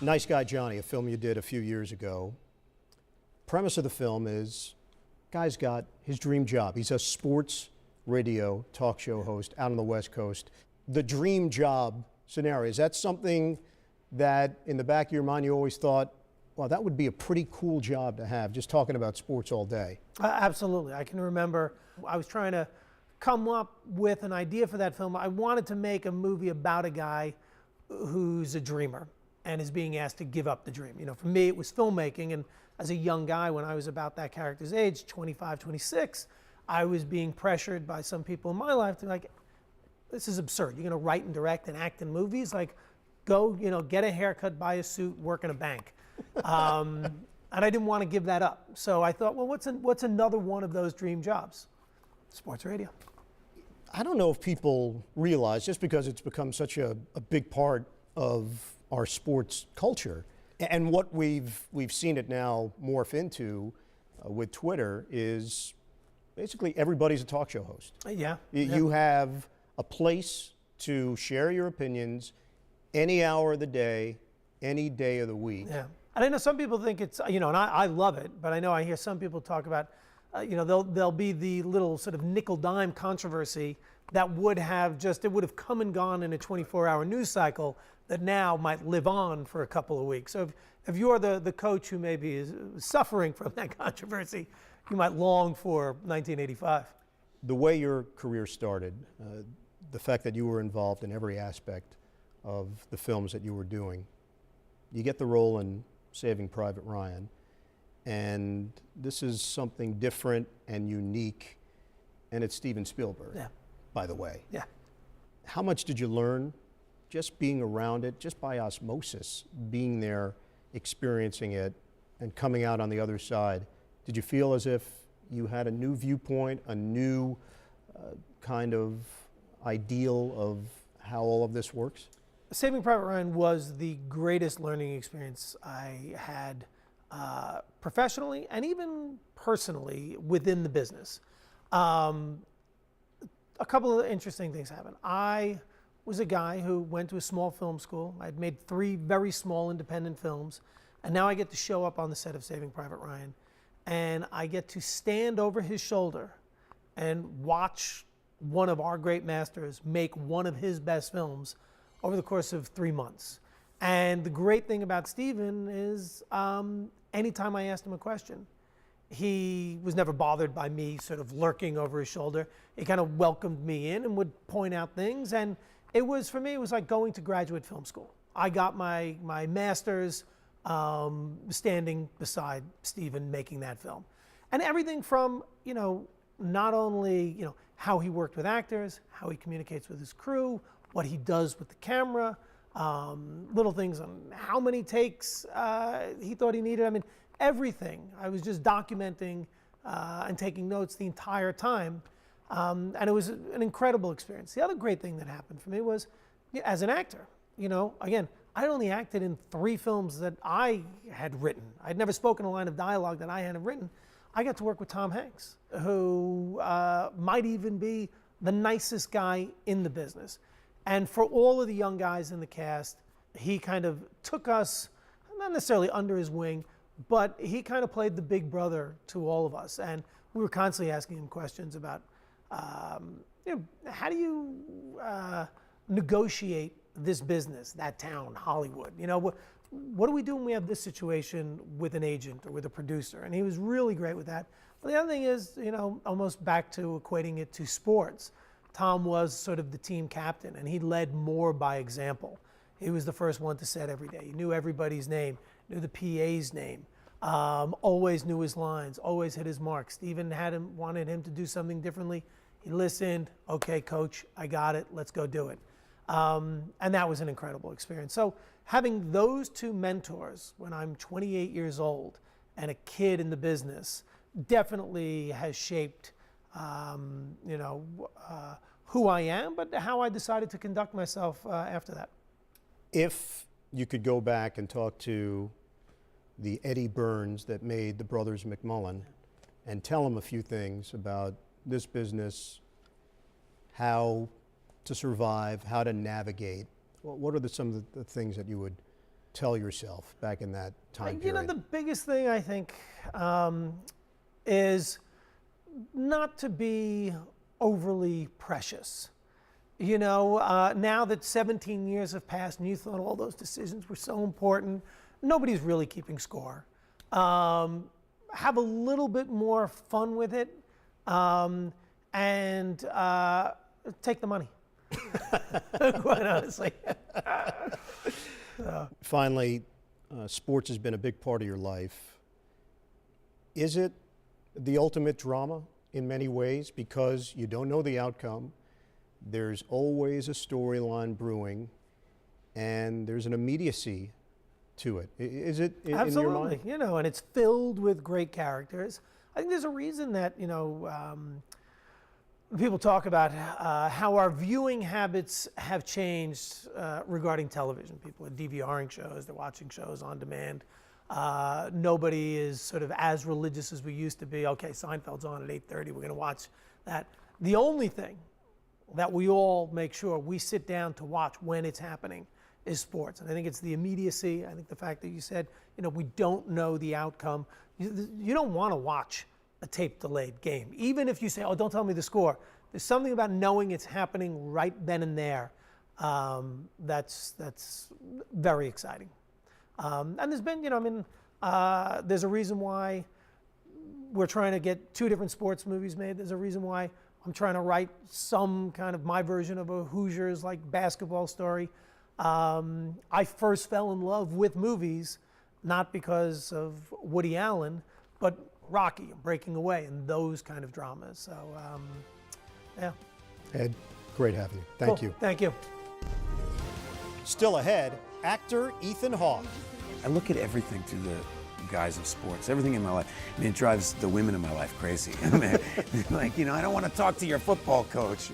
Nice Guy Johnny, a film you did a few years ago. Premise of the film is, guy's got his dream job. He's a sports radio talk show host out on the West Coast. The dream job scenario, is that something that in the back of your mind you always thought, well, that would be a pretty cool job to have, just talking about sports all day? Absolutely. I can remember I was trying to come up with an idea for that film. I wanted to make a movie about a guy who's a dreamer and is being asked to give up the dream. You know, for me, it was filmmaking, and as a young guy, when I was about that character's age, 25, 26, I was being pressured by some people in my life to like, this is absurd. You're gonna write and direct and act in movies? Like, go, you know, get a haircut, buy a suit, work in a bank. And I didn't want to give that up. So I thought, well, what's another one of those dream jobs? Sports radio. I don't know if people realize, just because it's become such a big part of our sports culture, and what we've seen it now morph into with Twitter, is basically everybody's a talk show host. Yeah. You have a place to share your opinions any hour of the day, any day of the week. Yeah. And I know some people think it's, you know, and I love it, but I know I hear some people talk about, you know, there'll be the little sort of nickel dime controversy that would have come and gone in a 24-hour news cycle that now might live on for a couple of weeks. So if you're the coach who maybe is suffering from that controversy, you might long for 1985. The way your career started, the fact that you were involved in every aspect of the films that you were doing, you get the role in Saving Private Ryan, and this is something different and unique, and it's Steven Spielberg, by the way. Yeah. How much did you learn just being around it, just by osmosis, being there, experiencing it, and coming out on the other side? Did you feel as if you had a new viewpoint, a new kind of ideal of how all of this works? Saving Private Ryan was the greatest learning experience I had professionally and even personally within the business. A couple of interesting things happened. I was a guy who went to a small film school. I'd made 3 very small independent films, and now I get to show up on the set of Saving Private Ryan, and I get to stand over his shoulder and watch one of our great masters make one of his best films over the course of 3 months. And the great thing about Steven is anytime I asked him a question, he was never bothered by me sort of lurking over his shoulder. He kind of welcomed me in and would point out things. And it was, for me, it was like going to graduate film school. I got my master's standing beside Steven making that film. And everything from, you know, not only, you know, how he worked with actors, how he communicates with his crew, what he does with the camera, little things on how many takes he thought he needed. I mean, everything. I was just documenting and taking notes the entire time. And it was an incredible experience. The other great thing that happened for me was, as an actor, you know, again, I only acted in 3 films that I had written. I'd never spoken a line of dialogue that I hadn't written. I got to work with Tom Hanks, who might even be the nicest guy in the business. And for all of the young guys in the cast, he kind of took us, not necessarily under his wing, but he kind of played the big brother to all of us. And we were constantly asking him questions about, you know, how do you negotiate this business, that town, Hollywood? You know, what do we do when we have this situation with an agent or with a producer? And he was really great with that. But the other thing is, you know, almost back to equating it to sports. Tom was sort of the team captain, and he led more by example. He was the first one to set every day. He knew everybody's name, knew the PA's name, always knew his lines, always hit his mark. Steven wanted him to do something differently. He listened. Okay, coach, I got it. Let's go do it. And that was an incredible experience. So having those 2 mentors when I'm 28 years old and a kid in the business definitely has shaped you know, who I am, but how I decided to conduct myself after that. If you could go back and talk to the Eddie Burns that made the Brothers McMullen and tell him a few things about this business, how to survive, how to navigate, what are some of the things that you would tell yourself back in that time You know, period? the biggest thing I think is not to be overly precious. You know, now that 17 years have passed and you thought all those decisions were so important, nobody's really keeping score. Have a little bit more fun with it, and take the money. Quite honestly. Finally, sports has been a big part of your life. Is it the ultimate drama in many ways because you don't know the outcome? There's always a storyline brewing, and there's an immediacy to it. Is it in your Absolutely, mind? you know, and it's filled with great characters. I think there's a reason that, you know, people talk about how our viewing habits have changed regarding television. People are DVRing shows, they're watching shows on demand. Nobody is sort of as religious as we used to be. Okay, Seinfeld's on at 8:30, we're going to watch that. The only thing that we all make sure we sit down to watch when it's happening is sports. And I think it's the immediacy. I think the fact that you said, you know, we don't know the outcome. You don't want to watch a tape delayed game. Even if you say, oh, don't tell me the score. There's something about knowing it's happening right then and there that's very exciting. And there's been, you know, I mean, there's a reason why we're trying to get 2 different sports movies made. There's a reason why I'm trying to write some kind of my version of a Hoosiers like basketball story. I first fell in love with movies, not because of Woody Allen, but Rocky and Breaking Away and those kind of dramas. So, yeah. Ed, great having you. Thank Cool. you. Thank you. Still ahead, actor Ethan Hawke. I look at everything through the guise of sports, everything in my life. I mean, it drives the women in my life crazy. Like, you know, I don't want to talk to your football coach.